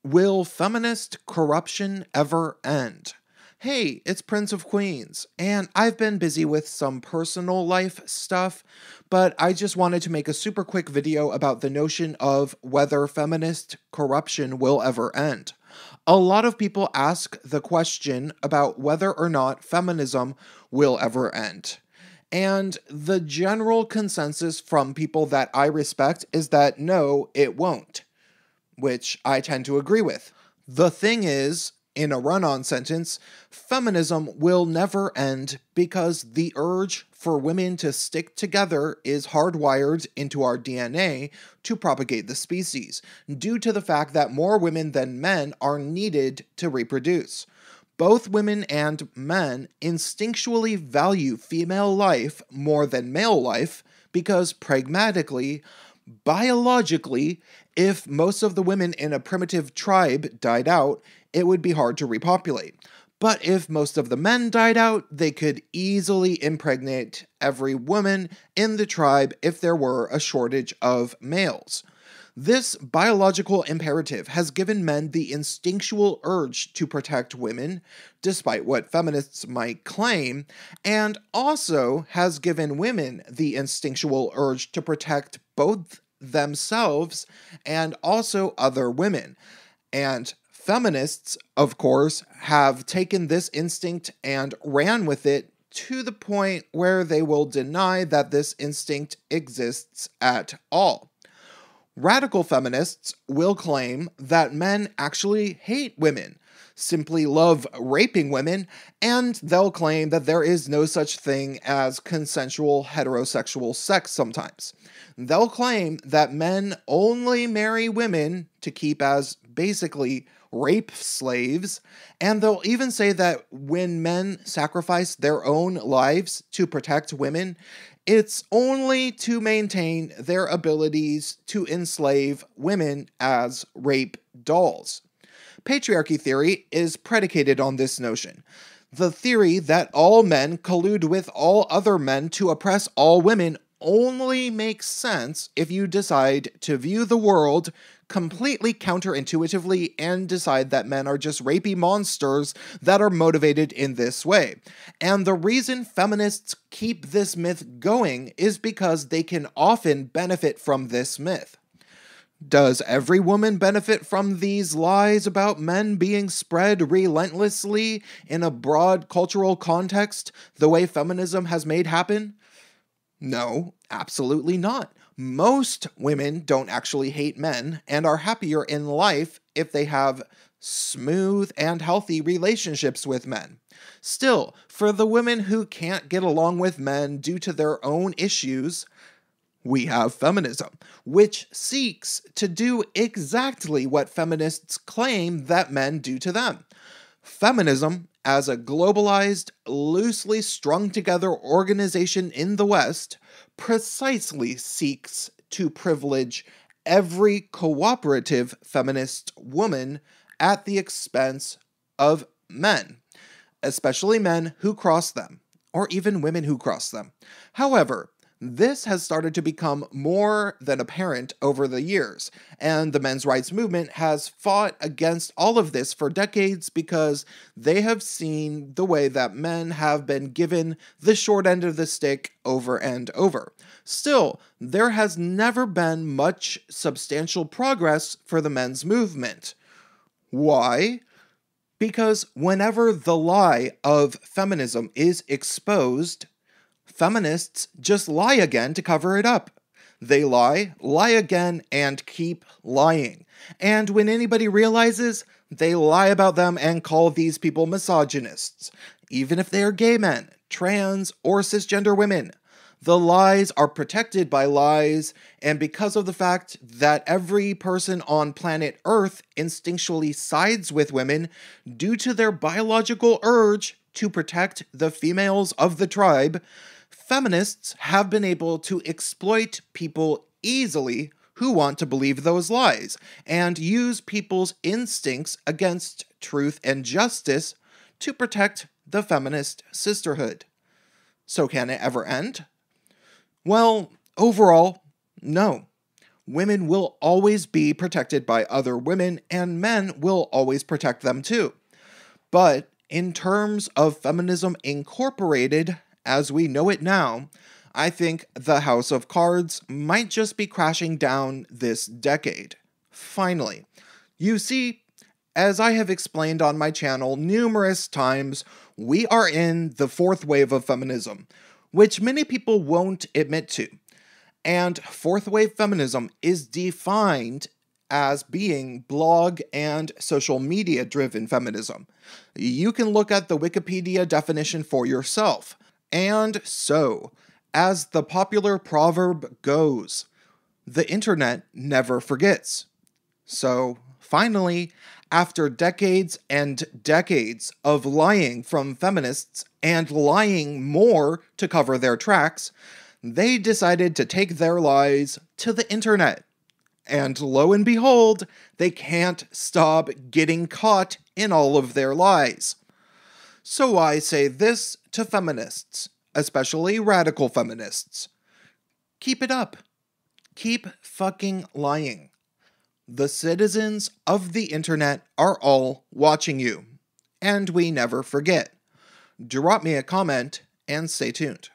Will feminist corruption ever end? Hey, it's Prince of Queens, and I've been busy with some personal life stuff, but I just wanted to make a super quick video about the notion of whether feminist corruption will ever end. A lot of people ask the question about whether or not feminism will ever end. And the general consensus from people that I respect is that no, it won't, which I tend to agree with. The thing is, in a run-on sentence, feminism will never end because the urge for women to stick together is hardwired into our DNA to propagate the species, due to the fact that more women than men are needed to reproduce. Both women and men instinctually value female life more than male life because pragmatically, biologically, if most of the women in a primitive tribe died out, it would be hard to repopulate. But if most of the men died out, they could easily impregnate every woman in the tribe if there were a shortage of males. This biological imperative has given men the instinctual urge to protect women, despite what feminists might claim, and also has given women the instinctual urge to protect both themselves and also other women. And feminists, of course, have taken this instinct and ran with it to the point where they will deny that this instinct exists at all. Radical feminists will claim that men actually hate women, simply love raping women, and they'll claim that there is no such thing as consensual heterosexual sex sometimes. They'll claim that men only marry women to keep as basically rape slaves, and they'll even say that when men sacrifice their own lives to protect women, it's only to maintain their abilities to enslave women as rape dolls. Patriarchy theory is predicated on this notion. The theory that all men collude with all other men to oppress all women only makes sense if you decide to view the world completely counterintuitively and decide that men are just rapey monsters that are motivated in this way. And the reason feminists keep this myth going is because they can often benefit from this myth. Does every woman benefit from these lies about men being spread relentlessly in a broad cultural context the way feminism has made happen? No, absolutely not. Most women don't actually hate men and are happier in life if they have smooth and healthy relationships with men. Still, for the women who can't get along with men due to their own issues, we have feminism, which seeks to do exactly what feminists claim that men do to them. Feminism, as a globalized, loosely strung together organization in the West, precisely seeks to privilege every cooperative feminist woman at the expense of men, especially men who cross them, or even women who cross them. However, this has started to become more than apparent over the years, and the men's rights movement has fought against all of this for decades because they have seen the way that men have been given the short end of the stick over and over. Still, there has never been much substantial progress for the men's movement. Why? Because whenever the lie of feminism is exposed, feminists just lie again to cover it up. They lie again, and keep lying. And when anybody realizes, they lie about them and call these people misogynists, even if they are gay men, trans, or cisgender women. The lies are protected by lies, and because of the fact that every person on planet Earth instinctually sides with women due to their biological urge to protect the females of the tribe, feminists have been able to exploit people easily who want to believe those lies, and use people's instincts against truth and justice to protect the feminist sisterhood. So can it ever end? Well, overall, no. Women will always be protected by other women, and men will always protect them too. But in terms of feminism incorporated, as we know it now, I think the House of Cards might just be crashing down this decade. Finally, you see, as I have explained on my channel numerous times, we are in the fourth wave of feminism, which many people won't admit to. And fourth wave feminism is defined as being blog and social media driven feminism. You can look at the Wikipedia definition for yourself. And so, as the popular proverb goes, the internet never forgets. So, finally, after decades and decades of lying from feminists and lying more to cover their tracks, they decided to take their lies to the internet. And lo and behold, they can't stop getting caught in all of their lies. So I say this to feminists, especially radical feminists. Keep it up. Keep fucking lying. The citizens of the internet are all watching you. And we never forget. Drop me a comment and stay tuned.